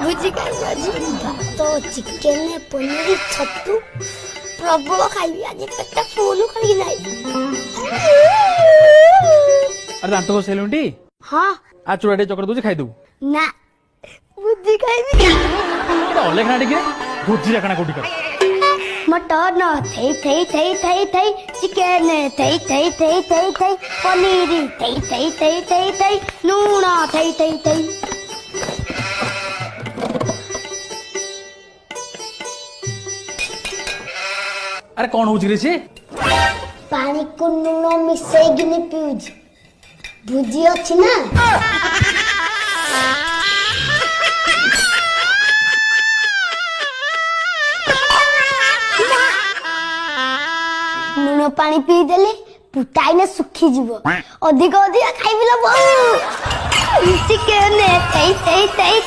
भुजी खाइबी आज भात चिकेन पनीर छतु प्रबल खाइबी आज पेट फुल खाली नाही अरे दांत घसेलुंटी हां आ चुड़ाटे चकर दूजी खाई दू ना भुजी खाइबी अलेखना टिके भुजी रखना कोठी कर मटन थई थई थई थई थई चिकेन थई थई थई थई थई पनीर थई थई थई थई थई नून थई थई थई अरे कौन होची रे से पानी को लूण मिसेगिनी पिउजी भुजी अछि ना लूण पानी पी देले पुटाइने सुखी जीव अधिक अधिक खाइबिला बहु चिकेन थई थई थई